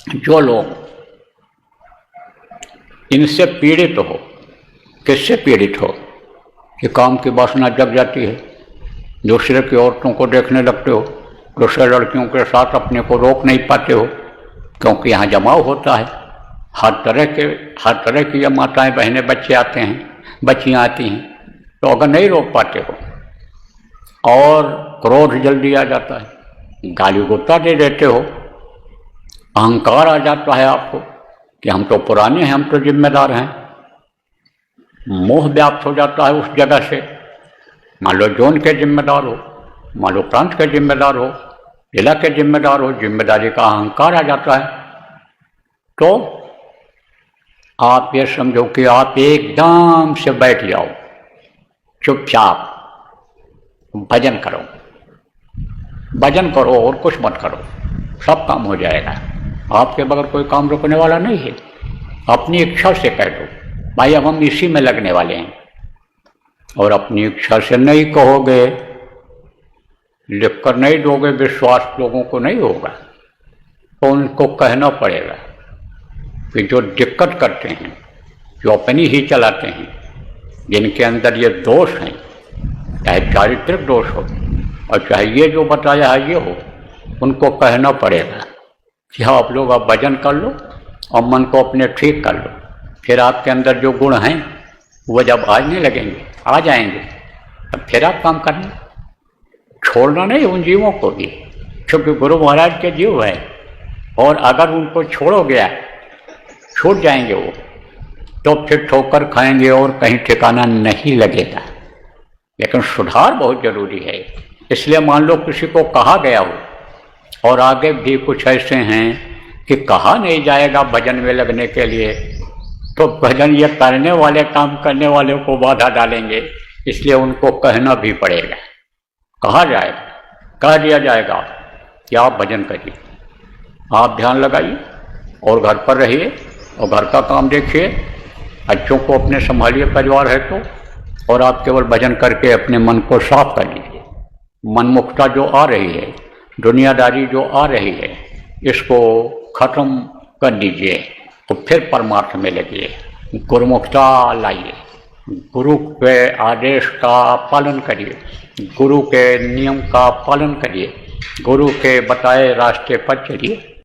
जो लोग इनसे पीड़ित हो, किससे पीड़ित हो कि काम की वासना जग जाती है, दूसरे की औरतों को देखने लगते हो, दूसरे लड़कियों के साथ अपने को रोक नहीं पाते हो, क्योंकि यहाँ जमाव होता है, हर तरह की ये माताएं बहनें बच्चे आते हैं, बच्चियाँ आती हैं, तो अगर नहीं रोक पाते हो और क्रोध जल्दी आ जाता है, गाली गुस्सा दे देते हो, अहंकार आ जाता है आपको कि हम तो पुराने हैं, हम तो जिम्मेदार हैं, मोह व्याप्त हो जाता है उस जगह से। मान लो जोन के जिम्मेदार हो, मान लो प्रांत के जिम्मेदार हो, जिला के जिम्मेदार हो, जिम्मेदारी का अहंकार आ जाता है। तो आप ये समझो कि आप एकदम से बैठ जाओ, चुपचाप भजन करो, भजन करो और कुछ मत करो, सब काम हो जाएगा। आपके बगैर कोई काम रुकने वाला नहीं है। अपनी इच्छा से कह दो भाई अब हम इसी में लगने वाले हैं, और अपनी इच्छा से नहीं कहोगे, लिख कर नहीं दोगे, विश्वास लोगों को नहीं होगा, तो उनको कहना पड़ेगा कि जो दिक्कत करते हैं, जो अपनी ही चलाते हैं, जिनके अंदर ये दोष हैं, चाहे चारित्रिक दोष हो और चाहे ये जो बताया है ये हो, उनको कहना पड़ेगा कि हाँ आप लोग अब भजन कर लो और मन को अपने ठीक कर लो, फिर आपके अंदर जो गुण हैं वो जब आने लगेंगे, आ जाएंगे, तब फिर आप काम करना। छोड़ना नहीं उन जीवों को भी, क्योंकि गुरु महाराज के जीव है, और अगर उनको छोड़ोगे, छूट जाएंगे वो, तो फिर ठोकर खाएंगे और कहीं ठिकाना नहीं लगेगा। लेकिन सुधार बहुत जरूरी है। इसलिए मान लो किसी को कहा गया हो और आगे भी कुछ ऐसे हैं कि कहा नहीं जाएगा भजन में लगने के लिए, तो भजन ये करने वाले काम करने वाले को बाधा डालेंगे, इसलिए उनको कहना भी पड़ेगा। कहा जाएगा, कह दिया जाएगा कि आप भजन करिए, आप ध्यान लगाइए और घर पर रहिए और घर का काम देखिए, बच्चों को अपने संभालिए परिवार है तो, और आप केवल भजन करके अपने मन को साफ कर लीजिए। मनमुखता जो आ रही है, दुनियादारी जो आ रही है, इसको खत्म कर दीजिए, तो फिर परमार्थ में लगिए, गुरुमुखता लाइए, गुरु के आदेश का पालन करिए, गुरु के नियम का पालन करिए, गुरु के बताए रास्ते पर चलिए।